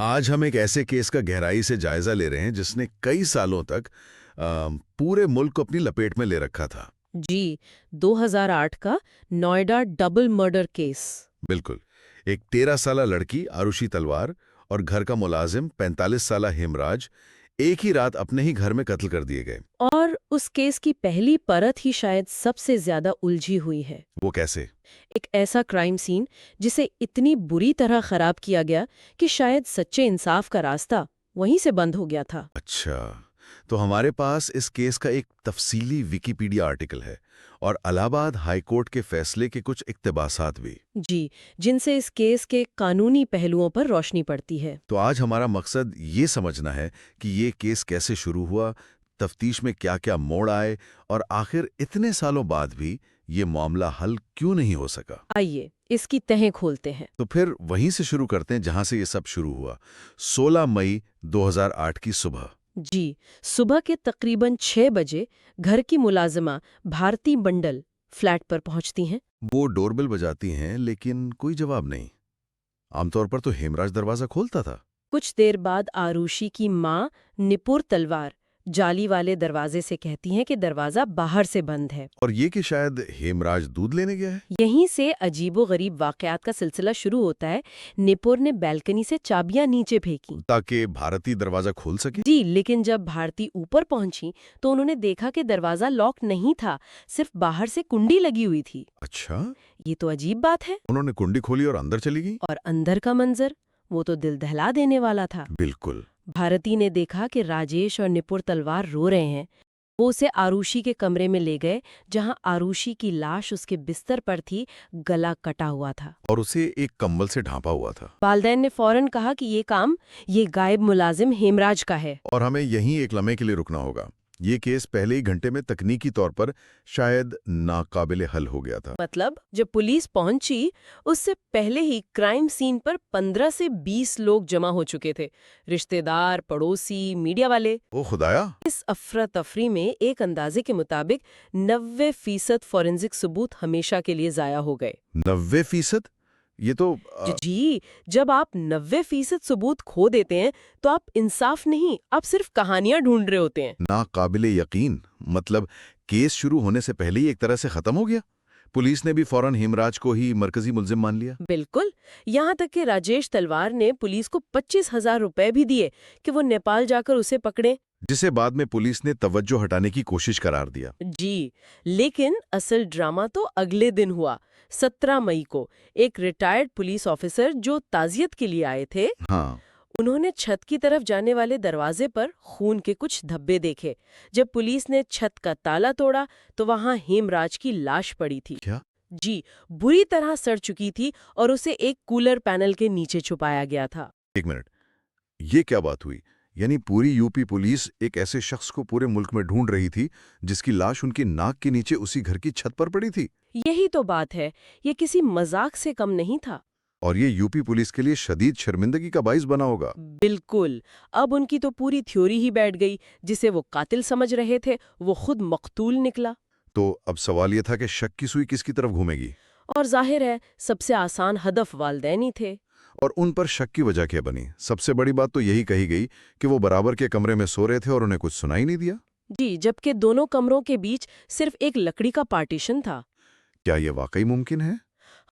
آج ہم ایک ایسے کیس کا گہرائی سے جائزہ لے رہے ہیں جس نے کئی سالوں تک پورے ملک کو اپنی لپیٹ میں لے رکھا تھا۔ جی 2008 کا نوئیڈا ڈبل مرڈر کیس۔ بالکل، ایک 13 سالہ لڑکی آروشی تلوار اور گھر کا ملازم 45 سالہ ہیمراج ایک ہی رات اپنے ہی گھر میں قتل کر دیے گئے۔ اور اس کیس کی پہلی پرت ہی شاید سب سے زیادہ الجھی ہوئی ہے۔ وہ کیسے؟ ایک ایسا کرائم سین جسے اتنی بری طرح خراب کیا گیا کہ شاید سچے انصاف کا راستہ وہیں سے بند ہو گیا تھا۔ اچھا، تو ہمارے پاس اس کیس کا ایک تفصیلی ویکیپیڈیا آرٹیکل ہے اور الہ آباد ہائی کورٹ کے فیصلے کے کچھ اقتباسات بھی۔ جی، جن سے اس کیس کے قانونی پہلوؤں پر روشنی پڑتی ہے۔ تو آج ہمارا مقصد یہ سمجھنا ہے کہ یہ کیس کیسے شروع ہوا، تفتیش میں کیا کیا موڑ آئے اور آخر اتنے سالوں بعد بھی یہ معاملہ حل کیوں نہیں ہو سکا۔ آئیے اس کی تہیں کھولتے ہیں۔ تو پھر وہیں سے شروع کرتے ہیں جہاں سے یہ سب شروع ہوا، 16 مئی 2008 کی صبح۔ جی، صبح کے تقریباً 6 بجے گھر کی ملازمہ بھارتی بنڈل فلیٹ پر پہنچتی ہیں۔ وہ ڈور بیل بجاتی ہیں لیکن کوئی جواب نہیں۔ عام طور پر تو ہیمراج دروازہ کھولتا تھا۔ کچھ دیر بعد آروشی کی ماں نپور تلوار جالی والے دروازے سے کہتی ہیں کہ دروازہ باہر سے بند ہے۔ اور یہ کہ شاید ہیمراج دودھ لینے گیا ہے۔ یہیں سے عجیب و غریب واقعات کا سلسلہ شروع ہوتا ہے۔ نپور نے بیلکنی سے چابیاں نیچے پھینکی تاکہ بھارتی دروازہ کھول سکے۔ جی، لیکن جب بھارتی اوپر پہنچی تو انہوں نے دیکھا کہ دروازہ لاک نہیں تھا، صرف باہر سے کنڈی لگی ہوئی تھی۔ اچھا، یہ تو عجیب بات ہے۔ انہوں نے کنڈی کھولی اور اندر چلی گئی۔ اور اندر کا منظر وہ تو دل دہلا دینے والا تھا۔ بالکل۔ بھارتی نے دیکھا کہ راجیش اور نپور تلوار رو رہے ہیں۔ وہ اسے آروشی کے کمرے میں لے گئے جہاں آروشی کی لاش اس کے بستر پر تھی، گلا کٹا ہوا تھا اور اسے ایک کمبل سے ڈھانپا ہوا تھا۔ والدین نے فوراً کہا کہ یہ کام یہ غائب ملازم ہیمراج کا ہے۔ اور ہمیں یہیں ایک لمحے کے لیے رکنا ہوگا۔ یہ کیس پہلے ہی گھنٹے میں تکنیکی طور پر شاید ناقابل حل ہو گیا تھا۔ مطلب جب پولیس پہنچی اس سے پہلے ہی کرائم سین پر 15 سے 20 لوگ جمع ہو چکے تھے، رشتہ دار، پڑوسی، میڈیا والے۔ او خدایا! اس افراتفری میں ایک اندازے کے مطابق 90% فورنزک ثبوت ہمیشہ کے لیے ضائع ہو گئے۔ 90%؟ یہ تو جی، جب آپ 90% ثبوت کھو دیتے ہیں تو آپ انصاف نہیں، آپ صرف کہانیاں ڈھونڈ رہے ہوتے ہیں۔ ناقابل یقین۔ مطلب کیس شروع ہونے سے پہلے ہی ایک طرح سے ختم ہو گیا۔ پولیس نے بھی فوراً ہیمراج کو ہی مرکزی ملزم مان لیا۔ بالکل، یہاں تک کہ راجیش تلوار نے پولیس کو 25,000 روپے بھی دیے کہ وہ نیپال جا کر اسے پکڑیں، جسے بعد میں پولیس نے توجہ ہٹانے کی کوشش قرار دیا۔ جی، لیکن اصل ڈرامہ تو اگلے دن ہوا۔ 17 مئی کو ایک ریٹائرڈ پولیس آفیسر جو تعزیت کے لیے آئے تھے، ہاں، انہوں نے چھت کی طرف جانے والے دروازے پر خون کے کچھ دھبے دیکھے۔ جب پولیس نے چھت کا تالا توڑا تو وہاں ہیمراج کی لاش پڑی تھی۔ کیا؟ جی، بری طرح سڑ چکی تھی اور اسے ایک کولر پینل کے نیچے چھپایا گیا تھا۔ ایک منٹ، یہ کیا بات ہوئی؟ یعنی پوری یو پی پولیس ایک ایسے شخص کو پورے ملک میں ڈھونڈ رہی تھی جس کی لاش ان کی ناک کے نیچے اسی گھر کی چھت پر پڑی تھی؟ یہی تو بات ہے، یہ کسی مذاق سے کم نہیں تھا۔ اور یہ یو پی پولیس کے لیے شدید شرمندگی کا باعث بنا ہوگا۔ بالکل، اب ان کی تو پوری تھیوری ہی بیٹھ گئی، جسے وہ قاتل سمجھ رہے تھے وہ خود مقتول نکلا۔ تو اب سوال یہ تھا کہ شک کی سوئی کس کی طرف گھومے گی؟ اور ظاہر ہے سب سے آسان ہدف والدین ہی تھے۔ اور ان پر شک کی وجہ کیا بنی؟ سب سے بڑی بات تو یہی کہی گئی کہ وہ برابر کے کمرے میں سو رہے تھے اور انہیں کچھ سنائی نہیں دیا۔ جی، جبکہ دونوں کمروں کے بیچ صرف ایک لکڑی کا پارٹیشن تھا۔ کیا یہ واقعی ممکن ہے؟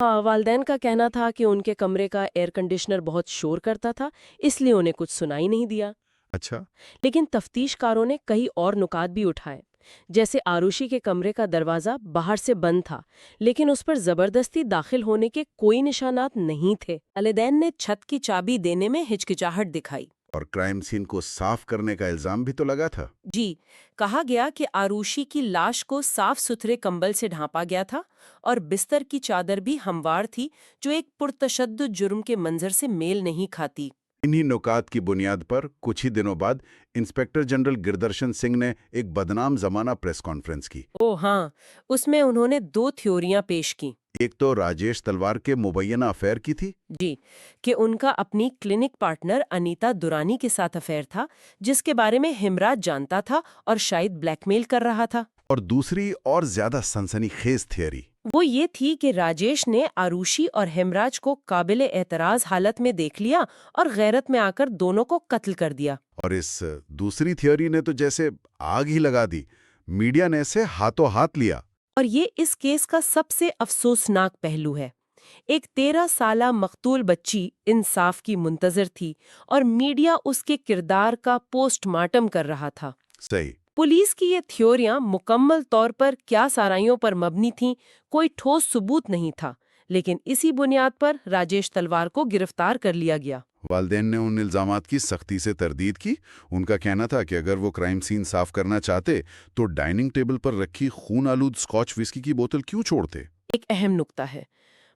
ہاں، والدین کا کہنا تھا کہ ان کے کمرے کا ایئر کنڈیشنر بہت شور کرتا تھا، اس لیے انہیں کچھ سنائی نہیں دیا۔ اچھا، لیکن تفتیش کاروں نے کئی اور نکات بھی اٹھائے، جیسے آروشی کے کمرے کا دروازہ باہر سے بند تھا لیکن اس پر زبردستی داخل ہونے کے کوئی نشانات نہیں تھے۔ والدین نے چھت کی چابی دینے میں ہچکچاہٹ دکھائی۔ اور کرائم سین کو صاف کرنے کا الزام بھی تو لگا تھا۔ جی، کہا گیا کہ آروشی کی لاش کو صاف ستھرے کمبل سے ڈھانپا گیا تھا اور بستر کی چادر بھی ہموار تھی، جو ایک پرتشدد جرم کے منظر سے میل نہیں کھاتی۔ انہی نکات کی بنیاد پر کچھ ہی دنوں بعد انسپکٹر جنرل گردرشن سنگھ نے ایک بدنام زمانہ پریس کانفرنس کی۔ ہاں، اس میں انہوں نے 2 تھیوریاں پیش کی۔ ایک تو راجیش تلوار کے مبینہ افیئر کی تھی۔ جی، کہ ان کا اپنی کلینک پارٹنر انیتا دورانی کے ساتھ افیئر تھا، جس کے بارے میں ہیمراج جانتا تھا اور شاید بلیک میل کر رہا تھا۔ اور دوسری اور زیادہ سنسنی خیز تھیوری، وہ یہ تھی کہ راجیش نے آروشی اور ہیمراج کو قابل اعتراض حالت میں دیکھ لیا اور غیرت میں آ کر دونوں کو قتل کر دیا۔ اور اس دوسری تھیوری نے تو جیسے آگ ہی لگا دی، میڈیا نے اسے ہاتھوں ہاتھ لیا۔ اور یہ اس کیس کا سب سے افسوسناک پہلو ہے۔ ایک 13 سالہ مقتول بچی انصاف کی منتظر تھی اور میڈیا اس کے کردار کا پوسٹ مارٹم کر رہا تھا۔ صحیح۔ پولیس کی یہ تھیوریاں مکمل طور پر کیا سارائیوں پر مبنی تھیں، کوئی ٹھوس ثبوت نہیں تھا، لیکن اسی بنیاد پر راجیش تلوار کو گرفتار کر لیا گیا۔ والدین نے ان الزامات کی سختی سے تردید کی۔ ان کا کہنا تھا کہ اگر وہ کرائم سین صاف کرنا چاہتے تو ڈائننگ ٹیبل پر رکھی خون آلود اسکاچ وسکی کی بوتل کیوں چھوڑتے؟ ایک اہم نکتہ ہے۔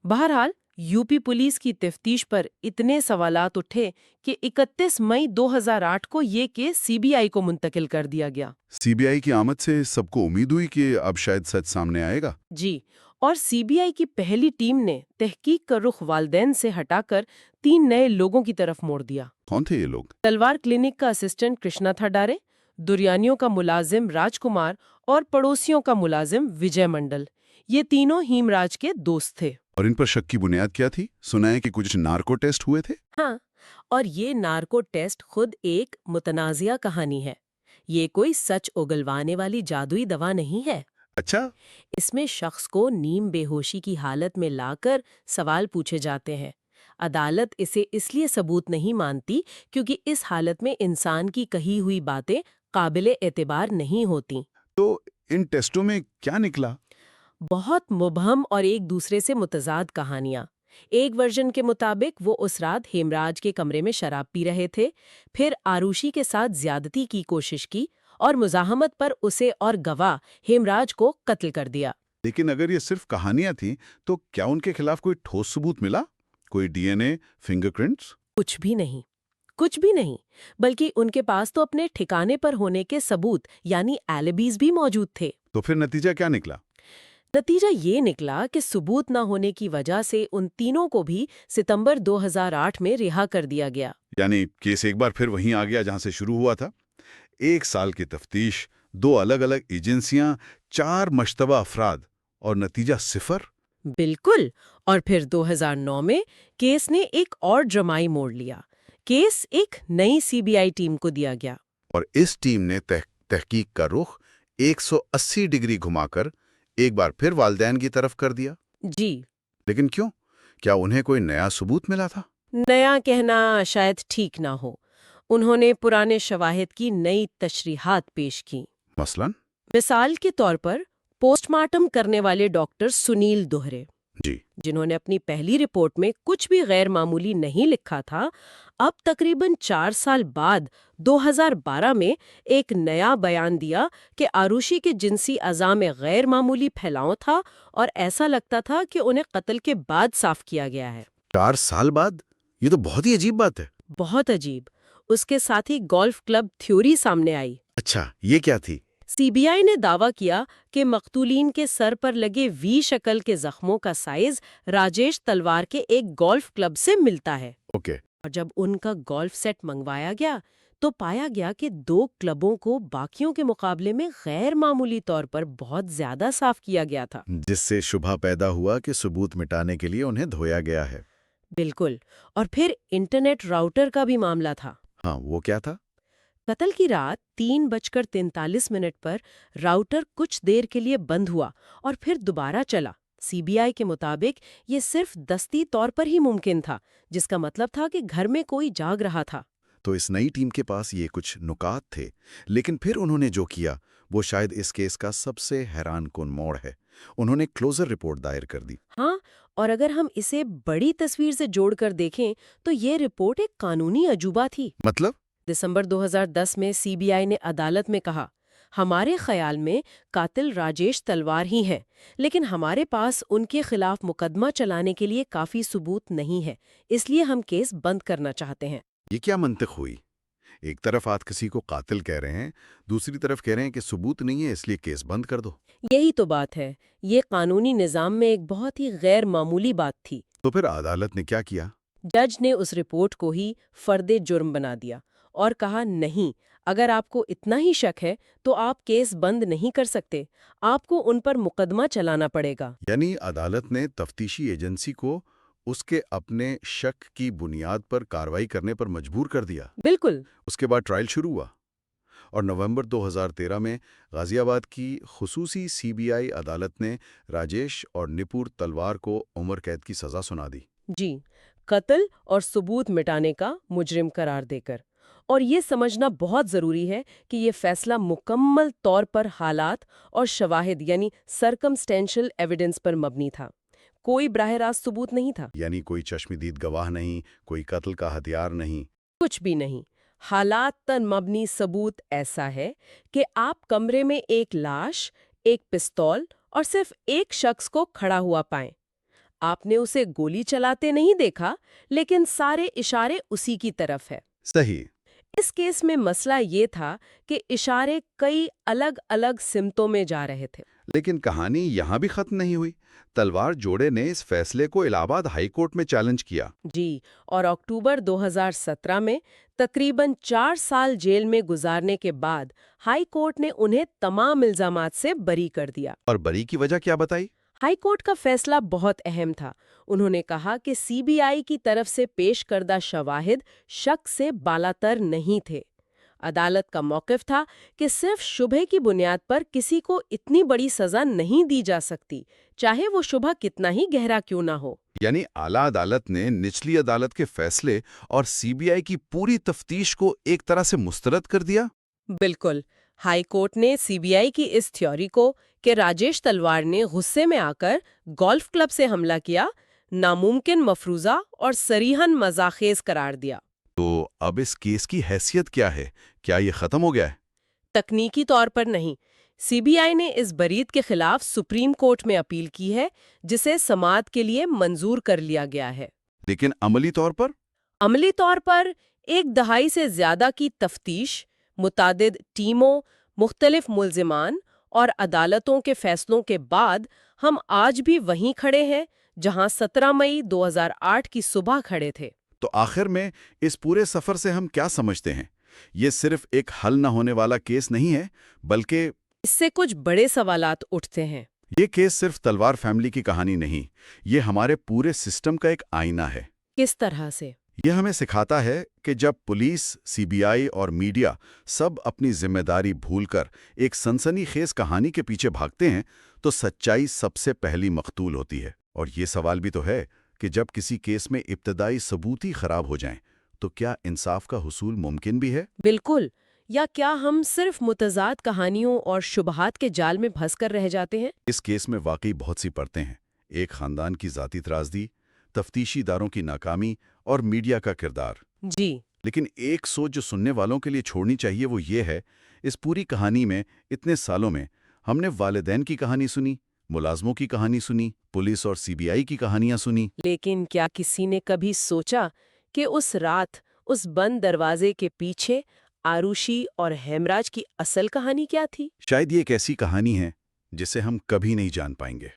بہرحال یو پی پولیس کی تفتیش پر اتنے سوالات اٹھے کہ 31 مئی 2008 کو یہ کیس سی بی آئی کو منتقل کر دیا گیا۔ سی بی آئی کی آمد سے سب کو امید ہوئی کہ اب شاید سچ سامنے آئے گا۔ جی، اور سی بی آئی کی پہلی ٹیم نے تحقیق کا رخ والدین سے ہٹا کر 3 نئے لوگوں کی طرف موڑ دیا۔ کون تھے یہ لوگ؟ تلوار کلینک کا اسسٹنٹ کرشنا تھاڈارے، دریانیوں کا ملازم راج کمار اور پڑوسیوں کا ملازم وجے منڈل۔ یہ تینوں ہیمراج کے دوست تھے۔ اور ان پر شک کی بنیاد کیا تھی؟ سنا ہے کہ کچھ نارکو ٹیسٹ ہوئے تھے؟ ہاں، اور یہ نارکو ٹیسٹ خود ایک متنازعہ کہانی ہے۔ یہ کوئی سچ اگلوانے والی جادوئی دوا نہیں ہے۔ اچھا۔ اس میں شخص کو نیم بے ہوشی کی حالت میں لا کر سوال پوچھے جاتے ہیں۔ عدالت اسے اس لیے ثبوت نہیں مانتی کیونکہ اس حالت میں انسان کی کہی ہوئی باتیں قابل اعتبار نہیں ہوتیں۔ تو ان ٹیسٹوں میں کیا نکلا؟ بہت مبہم اور ایک دوسرے سے متضاد کہانیاں۔ ایک ورژن کے مطابق وہ اس رات ہیمراج کے کمرے میں شراب پی رہے تھے، پھر آروشی کے ساتھ زیادتی کی کوشش کی اور مزاحمت پر اسے اور گواہ ہیمراج کو قتل کر دیا۔ لیکن اگر یہ صرف کہانیاں تھیں تو کیا ان کے خلاف کوئی ٹھوس ثبوت ملا؟ کوئی ڈی این اے، فنگر پرنٹس؟ کچھ بھی نہیں، کچھ بھی نہیں، بلکہ ان کے پاس تو اپنے ٹھکانے پر ہونے کے ثبوت یعنی ایلیبیز بھی موجود تھے۔ تو پھر نتیجہ کیا نکلا؟ نتیجہ یہ نکلا کہ ثبوت نہ ہونے کی وجہ سے ان تینوں کو بھی ستمبر 2008 میں رہا کر دیا گیا۔ یعنی کیس ایک بار پھر وہیں آ گیا جہاں سے شروع ہوا تھا۔ 1 سال کی تفتیش، 2 الگ الگ ایجنسیاں، 4 مشتبہ افراد، اور نتیجہ 0۔ بالکل، اور پھر 2009 میں کیس نے ایک اور ڈرامائی موڑ لیا۔ کیس ایک نئی سی بی آئی ٹیم کو دیا گیا۔ اور اس ٹیم نے تحقیق کا رخ 180 ڈگری گھما کر ایک بار پھر والدین کی طرف کر دیا۔ جی۔ لیکن کیوں؟ کیا انہیں کوئی نیا ثبوت ملا تھا؟ نیا کہنا شاید ٹھیک نہ ہو۔ انہوں نے پرانے شواہد کی نئی تشریحات پیش کی۔ مثال کے طور پر پوسٹ مارٹم کرنے والے ڈاکٹر سنیل دوہرے، جی، جنہوں نے اپنی پہلی رپورٹ میں کچھ بھی غیر معمولی نہیں لکھا تھا، اب تقریباً 4 سال بعد 2012 میں ایک نیا بیان دیا کہ آروشی کے جنسی اعضاء میں غیر معمولی پھیلاؤ تھا اور ایسا لگتا تھا کہ انہیں قتل کے بعد صاف کیا گیا ہے۔ 4 سال بعد؟ یہ تو بہت ہی عجیب بات ہے۔ بہت عجیب۔ اس کے ساتھ ہی گولف کلب تھیوری سامنے آئی۔ اچھا، یہ کیا تھی؟ سی بی آئی نے دعویٰ کیا کہ مقتولین کے سر پر لگے وی شکل کے زخموں کا سائز راجیش تلوار کے ایک گولف کلب سے ملتا ہے۔ اوکے۔ اور جب ان کا گولف سیٹ منگوایا گیا تو پایا گیا کہ 2 کلبوں کو باقیوں کے مقابلے میں غیر معمولی طور پر بہت زیادہ صاف کیا گیا تھا، جس سے شبہ پیدا ہوا کہ ثبوت مٹانے کے لیے انہیں دھویا گیا ہے۔ بالکل۔ اور پھر انٹرنیٹ راؤٹر کا بھی معاملہ تھا۔ ہاں، وہ کیا تھا؟ قتل کی رات 3:43 پر راؤٹر کچھ دیر کے لیے بند ہوا اور پھر دوبارہ چلا۔ سی بی آئی کے مطابق یہ صرف دستی طور پر ہی ممکن تھا، جس کا مطلب تھا کہ گھر میں کوئی جاگ رہا تھا۔ تو اس نئی ٹیم کے پاس یہ کچھ نکات تھے، لیکن پھر انہوں نے جو کیا وہ شاید اس کیس کا سب سے حیران کن موڑ ہے۔ انہوں نے کلوزر رپورٹ دائر کر دی۔ ہاں، اور اگر ہم اسے بڑی تصویر سے جوڑ کر دیکھیں تو یہ رپورٹ ایک قانونی عجوبہ تھی۔ مطلب؟ دسمبر 2010 میں سی بی آئی نے عدالت میں کہا، ہمارے خیال میں قاتل راجیش تلوار ہی ہیں، لیکن ہمارے پاس ان کے خلاف مقدمہ چلانے کے لیے کافی ثبوت نہیں ہے، اس لیے ہم کیس بند کرنا چاہتے ہیں۔ یہ کیا منطق ہوئی؟ ایک طرف آپ کسی کو قاتل کہہ رہے ہیں، دوسری طرف کہہ رہے ہیں کہ ثبوت نہیں ہے اس لیے کیس بند کر دو۔ یہی تو بات ہے، یہ قانونی نظام میں ایک بہت ہی غیر معمولی بات تھی۔ تو پھر عدالت نے کیا کیا؟ جج نے اس رپورٹ کو ہی فرد جرم بنا دیا اور کہا نہیں، اگر آپ کو اتنا ہی شک ہے تو آپ کیس بند نہیں کر سکتے، آپ کو ان پر مقدمہ چلانا پڑے گا۔ یعنی عدالت نے تفتیشی ایجنسی کو اس کے اپنے شک کی بنیاد پر کارروائی کرنے پر مجبور کر دیا۔ بالکل۔ اس کے بعد ٹرائل شروع ہوا اور نومبر 2013 میں غازی آباد کی خصوصی CBI عدالت نے راجیش اور نپور تلوار کو عمر قید کی سزا سنا دی۔ جی، قتل اور ثبوت مٹانے کا مجرم قرار دے کر۔ اور یہ سمجھنا بہت ضروری ہے کہ یہ فیصلہ مکمل طور پر حالات اور شواہد یعنی سرکمسٹینشل ایویڈنس پر مبنی تھا، کوئی براہ راست ثبوت نہیں تھا۔ یعنی کوئی چشمدید گواہ نہیں، کوئی قتل کا ہتھیار نہیں۔ کچھ بھی نہیں۔ حالات پر مبنی ثبوت ایسا ہے کہ آپ کمرے میں ایک لاش، ایک پستول اور صرف ایک شخص کو کھڑا ہوا پائیں۔ آپ نے اسے گولی چلاتے نہیں دیکھا، لیکن سارے اشارے اسی کی طرف ہے۔ صحیح۔ اس کیس میں مسئلہ یہ تھا کہ اشارے کئی الگ الگ سمتوں میں جا رہے تھے۔ لیکن کہانی یہاں بھی ختم نہیں ہوئی۔ تلوار جوڑے نے اس فیصلے کو الہ آباد ہائی کورٹ میں چیلنج کیا۔ جی، اور اکتوبر 2017 میں تقریباً 4 سال جیل میں گزارنے کے بعد ہائی کورٹ نے انہیں تمام الزامات سے بری کر دیا۔ اور بری کی وجہ کیا بتائی؟ ہائی کورٹ کا فیصلہ بہت اہم تھا۔ انہوں نے کہا کہ CBI کی طرف سے پیش کردہ شواہد شک سے بالاتر نہیں تھے۔ عدالت کا موقف تھا کہ صرف شبہ کی بنیاد پر کسی کو اتنی بڑی سزا نہیں دی جا سکتی، چاہے وہ شبہ کتنا ہی گہرا کیوں نہ ہو۔ یعنی اعلیٰ عدالت نے نچلی عدالت کے فیصلے اور CBI کی پوری تفتیش کو ایک طرح سے مسترد کر دیا؟ بالکل۔ ہائی کورٹ نے CBI کی اس تھیوری کو کہ راجیش تلوار نے غصے میں آ کر گولف کلب سے حملہ کیا، ناممکن مفروضہ اور صریحاً مزاخیز قرار دیا۔ تو اب اس کیس کی حیثیت کیا ہے؟ کیا یہ ختم ہو گیا ہے؟ تکنیکی طور پر نہیں۔ CBI نے اس برید کے خلاف سپریم کورٹ میں اپیل کی ہے، جسے سماعت کے لیے منظور کر لیا گیا ہے۔ لیکن عملی طور پر؟ عملی طور پر 1 دہائی سے زیادہ کی تفتیش، متعدد ٹیموں، مختلف ملزمان اور عدالتوں کے فیصلوں کے بعد ہم آج بھی وہیں کھڑے ہیں جہاں 17 مئی 2008 کی صبح کھڑے تھے۔ تو آخر میں اس پورے سفر سے ہم کیا سمجھتے ہیں؟ یہ صرف ایک حل نہ ہونے والا کیس نہیں ہے، بلکہ اس سے کچھ بڑے سوالات اٹھتے ہیں۔ یہ کیس صرف تلوار فیملی کی کہانی نہیں، یہ ہمارے پورے سسٹم کا ایک آئینہ ہے۔ کس طرح سے؟ یہ ہمیں سکھاتا ہے کہ جب پولیس، CBI اور میڈیا سب اپنی ذمہ داری بھول کر ایک سنسنی خیز کہانی کے پیچھے بھاگتے ہیں تو سچائی سب سے پہلی مقتول ہوتی ہے۔ اور یہ سوال بھی تو ہے کہ جب کسی کیس میں ابتدائی ثبوت ہی خراب ہو جائیں تو کیا انصاف کا حصول ممکن بھی ہے؟ بالکل۔ یا کیا ہم صرف متضاد کہانیوں اور شبہات کے جال میں پھنس کر رہ جاتے ہیں؟ اس کیس میں واقعی بہت سی پرتیں ہیں۔ ایک خاندان کی ذاتی ترازدی، تفتیشی اداروں کی ناکامی اور میڈیا کا کردار۔ جی۔ لیکن ایک سوچ جو سننے والوں کے لیے چھوڑنی چاہیے وہ یہ ہے، اس پوری کہانی میں اتنے سالوں میں ہم نے والدین کی کہانی سنی، ملازموں کی کہانی سنی، پولیس اور CBI کی کہانیاں سنی۔ لیکن کیا کسی نے کبھی سوچا کہ اس رات اس بند دروازے کے پیچھے آروشی اور ہیمراج کی اصل کہانی کیا تھی؟ شاید یہ ایک ایسی کہانی ہے جسے ہم کبھی نہیں جان پائیں گے۔